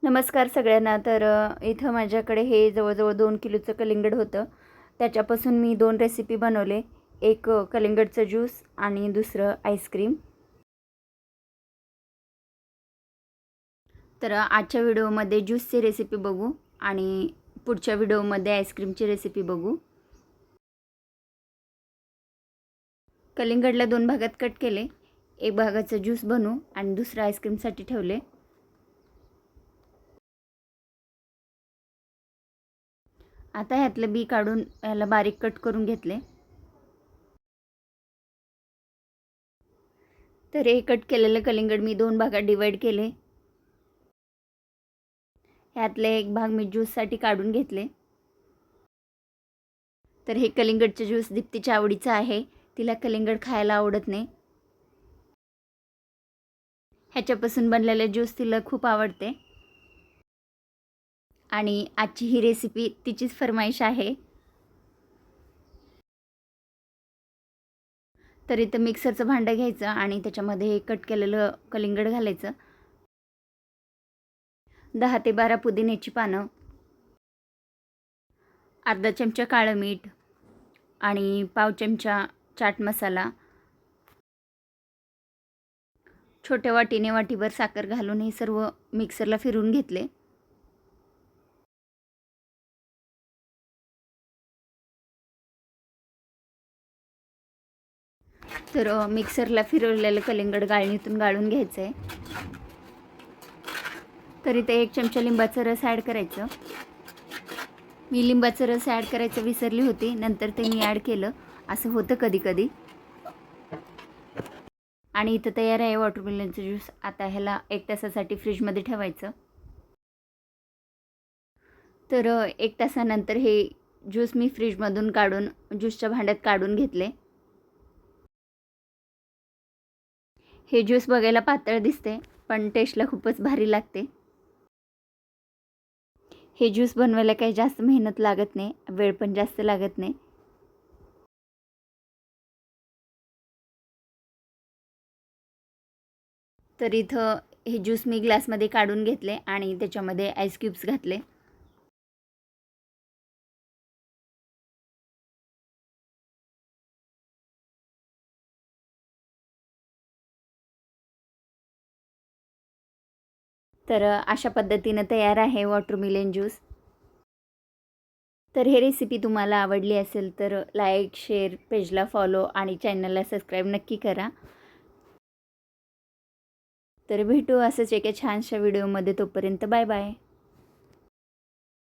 नमस्कार सगळ्यांना. इथं माझ्याकडे हे जवळजवळ 2 किलोचं कलिंगड होतं. त्याच्यापासून मी 2 रेसिपी बनवले. एक कलिंगडचं ज्यूस आणि दुसरं आईस्क्रीम. आजच्या व्हिडिओमध्ये ज्यूसची रेसिपी बघू आणि पुढच्या व्हिडिओमध्ये आईस्क्रीमची रेसिपी बघू. कलिंगडला 2 भागात कट केले. एक भागाचं ज्यूस बनवू आणि दुसरं आईस्क्रीमसाठी ठेवले. आता ह्यातलं बी काढून याला बारीक कट करून घेतले. तर हे कट केलेलं कलिंगड मी 2 भागात डिवाईड केले. ह्यातले एक भाग मी ज्यूससाठी काढून घेतले. तर हे कलिंगडचं ज्यूस दीप्तीच्या आवडीचं आहे. तिला कलिंगड खायला आवडत नाही. ह्याच्यापासून बनलेलं ज्यूस तिला खूप आवडते आणि आजची ही रेसिपी तिचीच फरमाईश आहे. तर इथं मिक्सरचं भांडं घ्यायचं आणि त्याच्यामध्ये कट केलेलं कलिंगड घालायचं. 10 ते 12 पुदिन्याची पानं, अर्धा चमचा काळं मीठ आणि पाव चमचा चाट मसाला, छोट्या वाटीने वाटीभर साखर घालून हे सर्व मिक्सरला फिरवून घेतले. मिक्सरला फिरवलेलं कलिंगड गाळणीतून गाळून घ्यायचं आहे. तर इथे 1 चमचा लिंबाचा रस ॲड करायचं. मी लिंबाचा रस ॲड करायचं विसरली होती, नंतर ते मी ॲड केलं. असं होतं कधी कधी. आणि इथं तयार आहे वॉटरमेलनचं ज्यूस. आता ह्याला 1 तासासाठी फ्रीजमध्ये ठेवायचं. 1 तासानंतर हे ज्यूस मी फ्रीजमधून काढून ज्यूसच्या भांड्यात काढून घेतले. हे ज्यूस बघायला पातळ दिसते, पण टेस्टला खूपच भारी लागते. हे ज्यूस बनवायला काही जास्त मेहनत लागत नाही, वेळ पण जास्त लागत नाही. तर इथं हे ज्यूस मी ग्लासमध्ये काढून घेतले आणि त्याच्यामध्ये आईस क्यूब्स घातले. अशा पद्धतीनं तयार आहे वॉटरमेलन ज्यूस. तर हे रेसिपी तुम्हाला आवडली असेल तर लाईक, शेअर, पेजला फॉलो आणि चॅनलला सबस्क्राईब नक्की करा. भेटू असंच एका छानशा व्हिडिओमध्ये. तोपर्यंत बाय बाय.